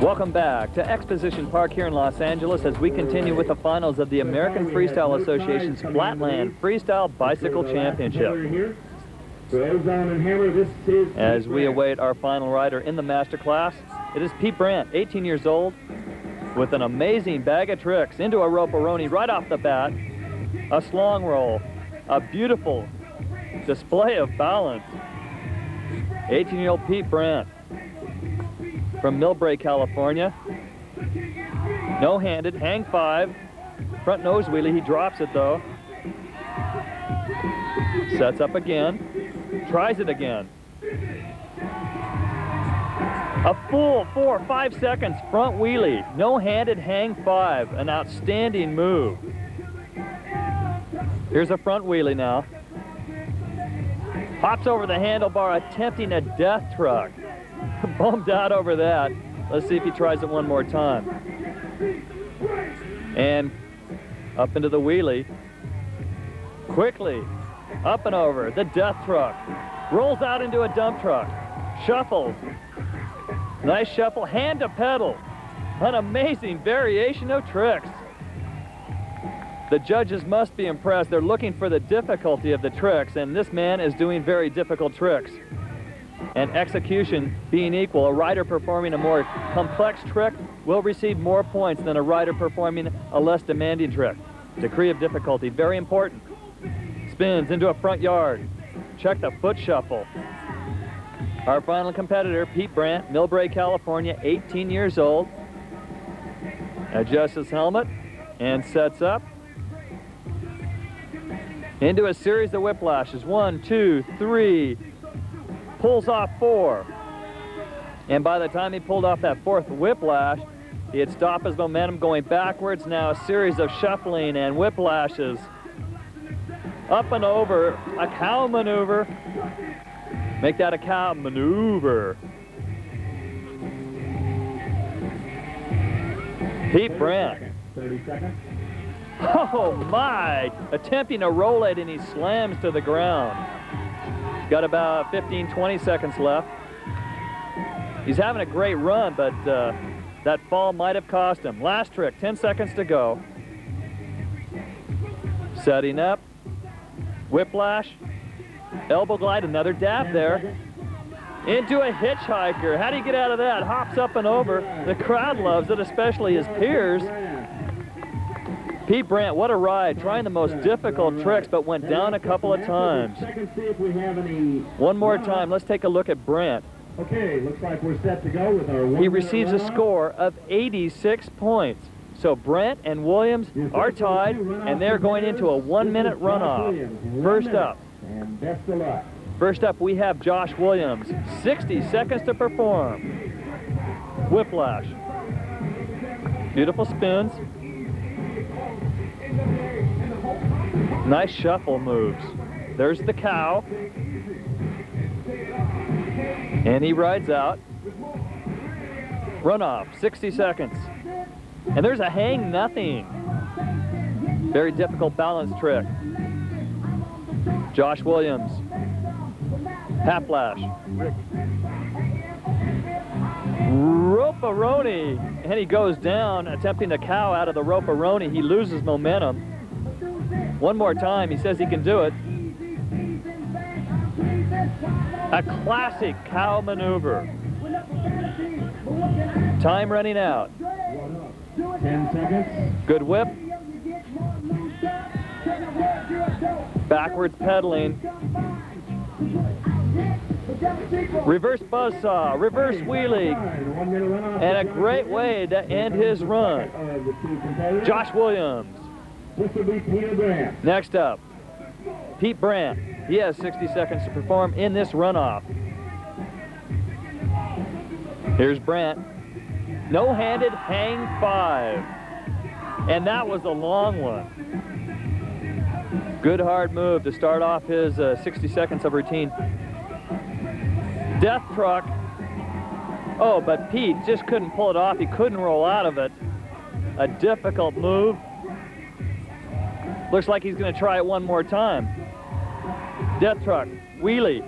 Welcome back to Exposition Park here in Los Angeles as we continue with the finals of the American Freestyle Association's Flatland Freestyle Bicycle Championship. As we await our final rider in the master class, it is Pete Brandt, 18 years old, with an amazing bag of tricks into a rope-a-roni right off the bat, a slong roll, a beautiful display of balance. 18-year-old Pete Brandt from Millbrae, California. No-handed, hang 5, front nose wheelie. He drops it though. Sets up again, tries it again. A full 4 or 5 seconds front wheelie, no-handed, hang 5, an outstanding move. Here's a front wheelie now. Hops over the handlebar, attempting a death truck. Bummed out over that. Let's see if he tries it one more time. And up into the wheelie. Quickly, up and over, the death truck. Rolls out into a dump truck. Shuffles. Nice shuffle, hand to pedal. An amazing variation of tricks. The judges must be impressed. They're looking for the difficulty of the tricks, and this man is doing very difficult tricks. And execution being equal, a rider performing a more complex trick will receive more points than a rider performing a less demanding trick. Degree of difficulty, very important. Spins into a front yard. Check the foot shuffle. Our final competitor, Pete Brandt, Millbrae, California, 18 years old. Adjusts his helmet and sets up into a series of whiplashes. 1, 2, 3. Pulls off 4. And by the time he pulled off that 4th whiplash, he had stopped his momentum going backwards. Now a series of shuffling and whiplashes. Up and over, a cow maneuver. Make that a cow maneuver. Pete Brandt. 30 seconds. Oh my! Attempting a roll it, and he slams to the ground. He's got about 15, 20 seconds left. He's having a great run, but that fall might have cost him. Last trick, 10 seconds to go. Setting up. Whiplash. Elbow glide, another dab there. Into a hitchhiker. How do you get out of that? Hops up and over. The crowd loves it, especially his peers. Pete Brandt, what a ride. Trying the most difficult tricks, but went down a couple of times. One more time. Let's take a look at Brandt. Okay, looks like we're set to go with our 1 He receives a score of 86 points. So Brandt and Williams are tied, and they're going into a 1-minute runoff. First up. And best of luck. First up, we have Josh Williams. 60 seconds to perform. Whiplash. Beautiful spins. Nice shuffle moves. There's the cow. And he rides out. Runoff, 60 seconds. And there's a hang nothing. Very difficult balance trick. Josh Williams. Half flash. Rope-a-roni. And he goes down, attempting the cow out of the rope-a-roni. He loses momentum. One more time, he says he can do it. A classic cow maneuver. Time running out. 10 seconds. Good whip. Backwards pedaling. Reverse buzzsaw, reverse wheelie. And a great way to end his run. Josh Williams. Next up, Pete Brandt. He has 60 seconds to perform in this runoff. Here's Brandt. No-handed hang 5. And that was a long one. Good hard move to start off his 60 seconds of routine. Death truck. Oh, but Pete just couldn't pull it off. He couldn't roll out of it. A difficult move. Looks like he's going to try it one more time. Death truck, wheelie.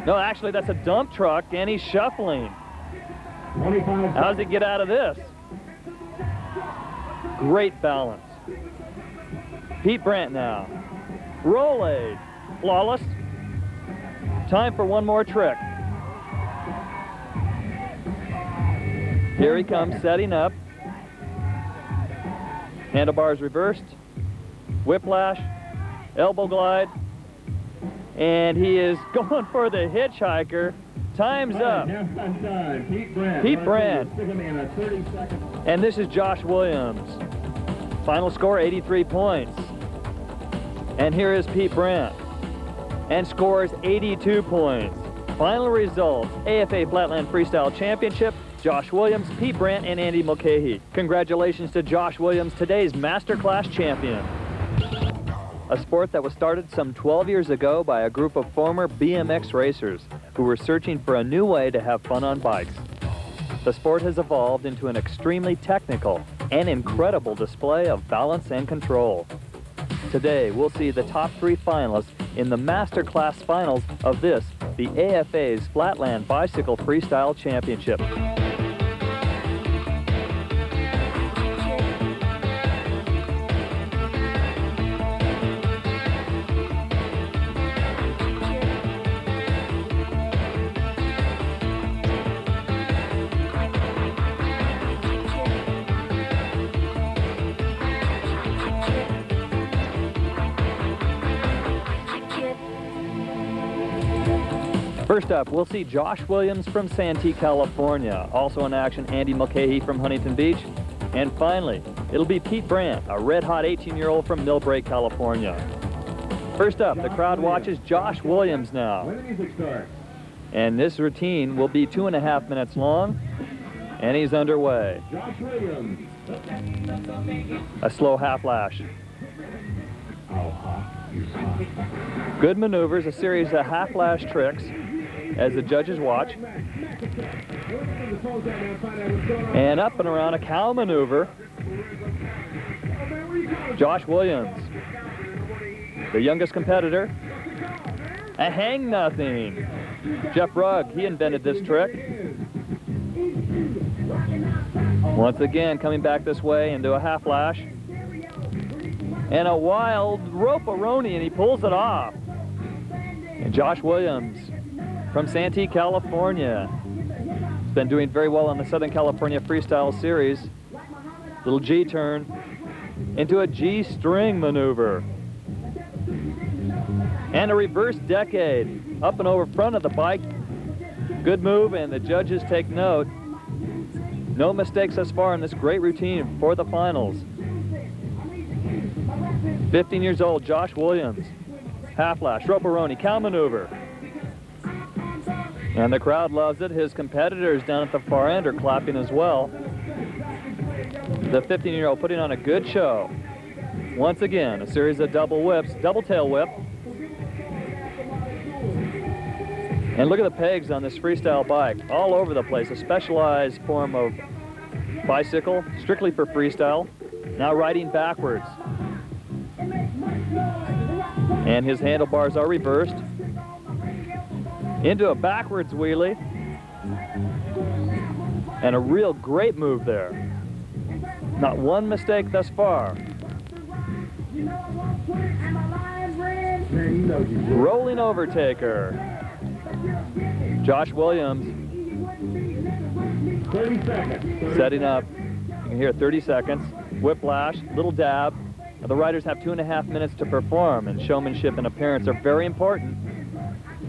No, actually that's a dump truck, and he's shuffling. 25 How does he get out of this? Great balance. Pete Brandt now. Roll aid. Flawless. Time for one more trick. Here he comes, setting up. Handlebars reversed. Whiplash. Elbow glide. And he is going for the hitchhiker. Time's up. Pete Brandt. Pete Brandt. And this is Josh Williams. Final score, 83 points. And here is Pete Brandt. And scores 82 points. Final results, AFA Flatland Freestyle Championship, Josh Williams, Pete Brandt, and Andy Mulcahy. Congratulations to Josh Williams, today's Masterclass champion. A sport that was started some 12 years ago by a group of former BMX racers who were searching for a new way to have fun on bikes. The sport has evolved into an extremely technical and incredible display of balance and control. Today, we'll see the top 3 finalists in the Masterclass Finals of this, the AFA's Flatland Bicycle Freestyle Championship. First up, we'll see Josh Williams from Santee, California. Also in action, Andy Mulcahy from Huntington Beach. And finally, it'll be Pete Brandt, a red-hot 18-year-old from Millbrae, California. First up, the crowd watches Josh Williams now. When the music starts. And this routine will be 2.5 minutes long, and he's underway. Josh Williams. A slow half lash. How hot is hot? Good maneuvers, a series of half lash tricks as the judges watch. And up and around a cow maneuver. Josh Williams, the youngest competitor. A hang nothing. Jeff Rugg, he invented this trick. Once again, coming back this way into a half lash. And a wild rope-a-roni, and he pulls it off. And Josh Williams from Santee, California. He's been doing very well on the Southern California Freestyle Series. Little G turn into a G string maneuver. And a reverse decade up and over front of the bike. Good move, and the judges take note. No mistakes thus far in this great routine for the finals. 15 years old, Josh Williams. Half lash, rope-a-roni, cow maneuver. And the crowd loves it. His competitors down at the far end are clapping as well. The 15-year-old putting on a good show. Once again, a series of double whips, double tail whip. And look at the pegs on this freestyle bike, all over the place. A specialized form of bicycle, strictly for freestyle. Now riding backwards. And his handlebars are reversed into a backwards wheelie. And a real great move there. Not one mistake thus far. Rolling overtaker. Josh Williams 30 seconds. setting up. You can hear 30 seconds. Whiplash, little dab. Now, the riders have 2.5 minutes to perform, and showmanship and appearance are very important.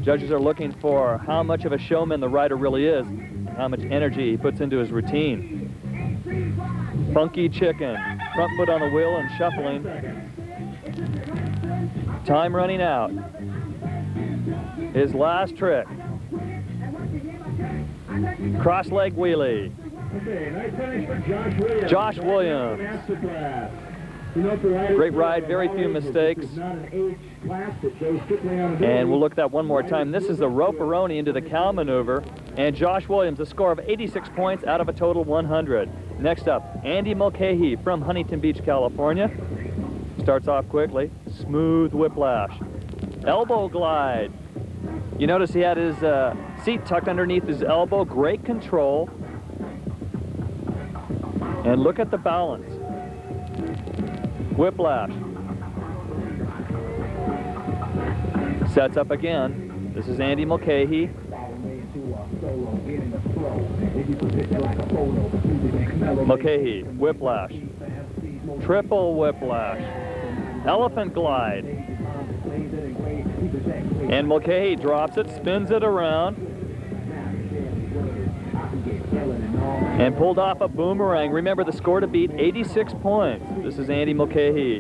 Judges are looking for how much of a showman the rider really is and how much energy he puts into his routine. Funky chicken, front foot on the wheel and shuffling. Time running out. His last trick. Cross leg wheelie. Okay, nice finish for Josh Williams. Josh Williams. Masterclass. You know, for Great ride, very few mistakes. This is not an age class that goes strictly on ability. And we'll look at that one more time. This is the rope-a-roni into the cow maneuver. And Josh Williams, a score of 86 points out of a total 100. Next up, Andy Mulcahy from Huntington Beach, California. Starts off quickly. Smooth whiplash. Elbow glide. You notice he had his seat tucked underneath his elbow. Great control. And look at the balance. Whiplash. Sets up again. This is Andy Mulcahy. Mulcahy, whiplash. Triple whiplash. Elephant glide. And Mulcahy drops it, spins it around, and pulled off a boomerang. Remember, the score to beat, 86 points. This is Andy Mulcahy.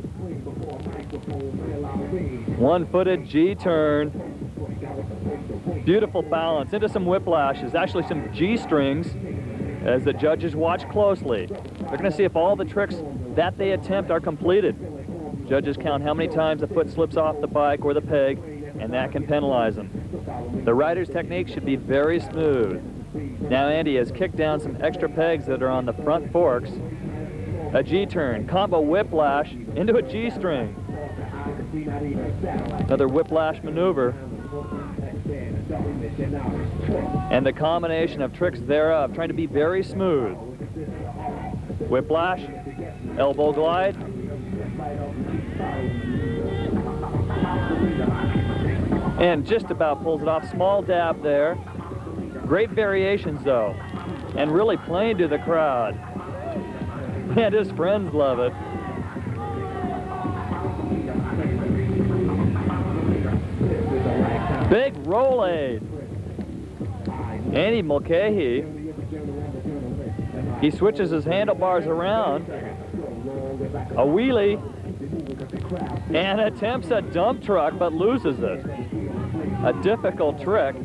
One-footed G-turn. Beautiful balance into some whiplashes, actually some G-strings, as the judges watch closely. They're going to see if all the tricks that they attempt are completed. Judges count how many times the foot slips off the bike or the peg, and that can penalize them. The rider's technique should be very smooth. Now Andy has kicked down some extra pegs that are on the front forks. A G-turn, combo whiplash into a G-string. Another whiplash maneuver. And the combination of tricks thereof, trying to be very smooth. Whiplash, elbow glide. And just about pulls it off. Small dab there. Great variations, though. And really playing to the crowd. And his friends love it. Big roll-aid. Andy Mulcahy. He switches his handlebars around. A wheelie. And attempts a dump truck, but loses it. A difficult trick.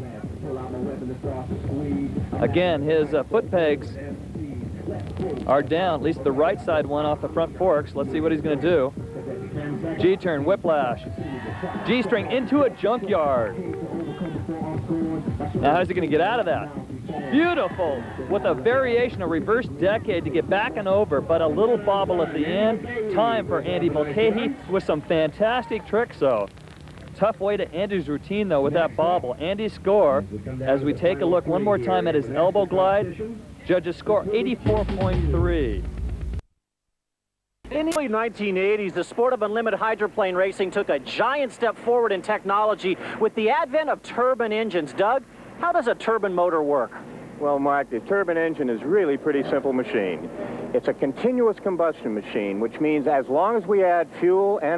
Again, his foot pegs are down, at least the right side one off the front forks. Let's see what he's going to do. G-turn, whiplash. G-string into a junkyard. Now how's he going to get out of that? Beautiful, with a variation, a reverse decade to get back and over, but a little bobble at the end. Time for Andy Mulcahy with some fantastic tricks, though. Tough way to end his routine, though, with that bobble. Andy's score, as we take a look one more time at his elbow glide, judges score 84.3. In the early 1980s, the sport of unlimited hydroplane racing took a giant step forward in technology with the advent of turbine engines. Doug, how does a turbine motor work? Well, Mark, the turbine engine is really a pretty simple machine. It's a continuous combustion machine, which means as long as we add fuel and